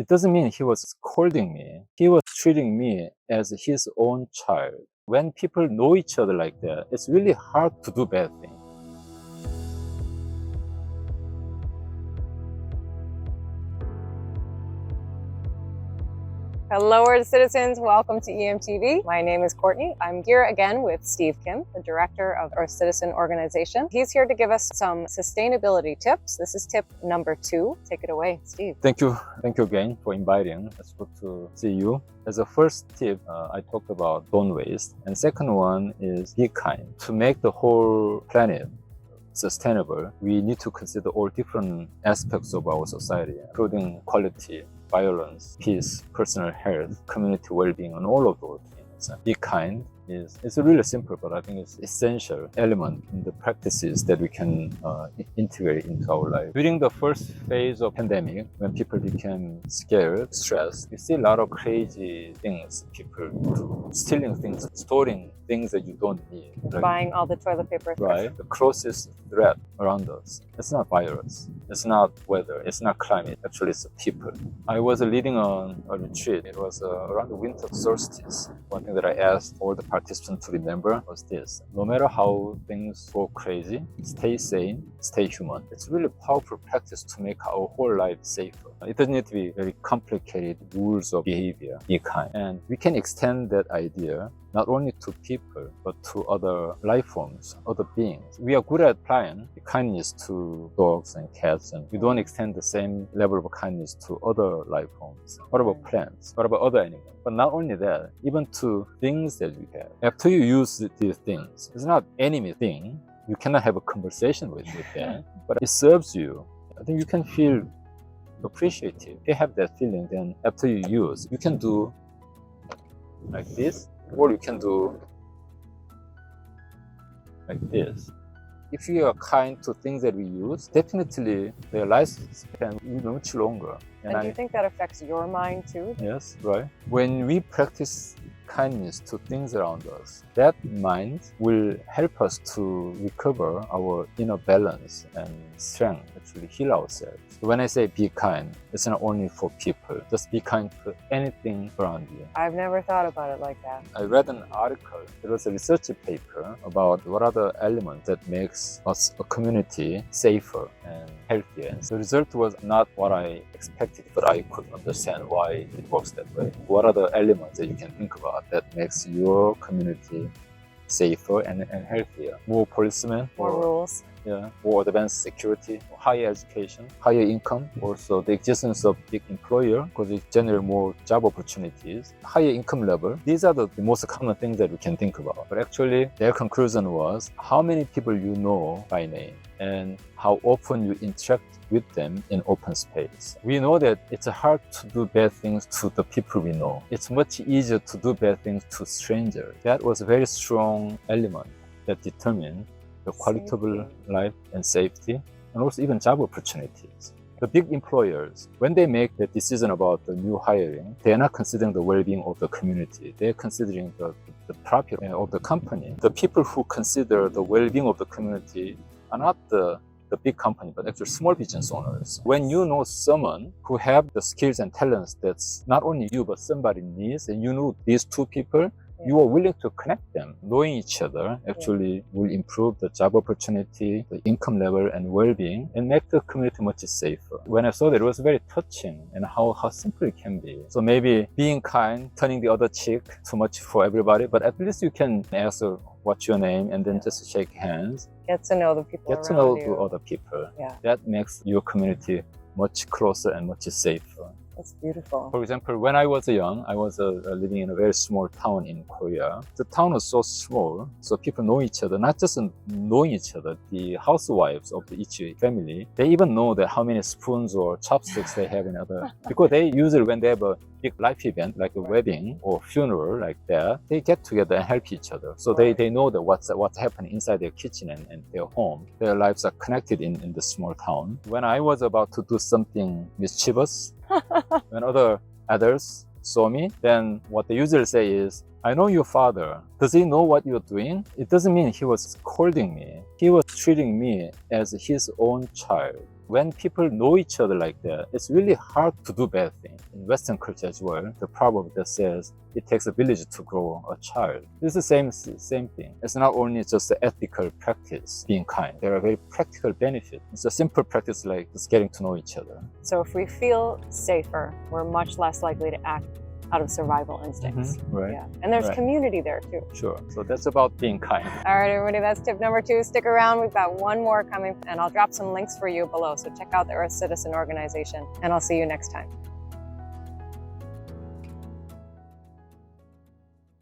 It doesn't mean he was scolding me. He was treating me as his own child. When people know each other like that, it's really hard to do bad things. Hello, Earth citizens. Welcome to EMTV. My name is Courtney. I'm here again with Steve Kim, the director of Earth Citizen Organization. He's here to give us some sustainability tips. This is tip number 2. Take it away, Steve. Thank you again for inviting. It's good to see you. As a first tip, I talked about don't waste. And second one is be kind. To make the whole planet sustainable, we need to consider all different aspects of our society, including quality, violence, peace, personal health, community well-being, and all of those things. Be kind it's really simple, but I think it's essential element in the practices that we can integrate into our life. During the first phase of pandemic, when people became scared, stressed, you see a lot of crazy things people do. Stealing things, storing things that you don't need. Like, buying all the toilet paper. Right. The closest threat around us. It's not virus. It's not weather. It's not climate. Actually, it's people. I was leading on a retreat. It was around the winter solstice. One thing that I asked all the participants to remember was this: no matter how things go crazy, stay sane, stay human. It's really a powerful practice to make our whole life safer. It doesn't need to be very complicated rules of behavior. Be kind. And we can extend that idea not only to people, but to other life forms, other beings. We are good at applying kindness to dogs and cats, and we don't extend the same level of kindness to other life forms. What about plants? What about other animals? But not only that, even to things that we have. After you use these things, it's not enemy thing. You cannot have a conversation with them, but it serves you. I think you can feel appreciative. If you have that feeling, then after you use, you can do like this, or you can do like this. If you are kind to things that we use, definitely their lifespan will be much longer. And do you think that affects your mind too? Yes, right. When we practice kindness to things around us, that mind will help us to recover our inner balance and strength, actually heal ourselves. When I say be kind, it's not only for people. Just be kind to anything around you. I've never thought about it like that. I read an article. It was a research paper about what are the elements that makes us a community safer and healthier. The result was not what I expected, but I could understand why it works that way. What are the elements that you can think about that makes your community safer and healthier? More policemen, more rules. Yeah, more advanced security, higher education, higher income, also the existence of big employer because it generates more job opportunities, higher income level. These are the most common things that we can think about. But actually, their conclusion was how many people you know by name and how often you interact with them in open space. We know that it's hard to do bad things to the people we know. It's much easier to do bad things to strangers. That was a very strong element that determined the quality of life and safety, and also even job opportunities. The big employers, when they make the decision about the new hiring, they are not considering the well-being of the community. They are considering the profit of the company. The people who consider the well-being of the community are not the big company, but actually small business owners. When you know someone who have the skills and talents that's not only you, but somebody needs, and you know these two people, you are willing to connect them. Knowing each other actually will improve the job opportunity, the income level and well-being, and make the community much safer. When I saw that, it was very touching and how simple it can be. So maybe being kind, turning the other cheek, too much for everybody, but at least you can ask what's your name and then just shake hands. Get to know the people Get to know the other people. Yeah. That makes your community much closer and much safer. That's beautiful. For example, when I was young, I was living in a very small town in Korea. The town was so small, so people know each other, not just knowing each other, the housewives of each family, they even know that how many spoons or chopsticks they have in other, because they usually when they have a big life event, like a wedding or funeral like that, they get together and help each other. So they know that what's happening inside their kitchen and their home. Their lives are connected in the small town. When I was about to do something mischievous, when others saw me, then what they usually say is, I know your father. Does he know what you're doing? It doesn't mean he was scolding me. He was treating me as his own child. When people know each other like that, it's really hard to do bad things. In Western culture as well, the proverb that says it takes a village to grow a child. It's the same thing. It's not only just the ethical practice, being kind. There are very practical benefits. It's a simple practice like just getting to know each other. So if we feel safer, we're much less likely to act out of survival instincts. Right. Yeah. And there's Right. community there too. Sure. So that's about being kind. All right, everybody, that's tip number 2. Stick around. We've got one more coming, and I'll drop some links for you below. So check out the Earth Citizen organization, and I'll see you next time.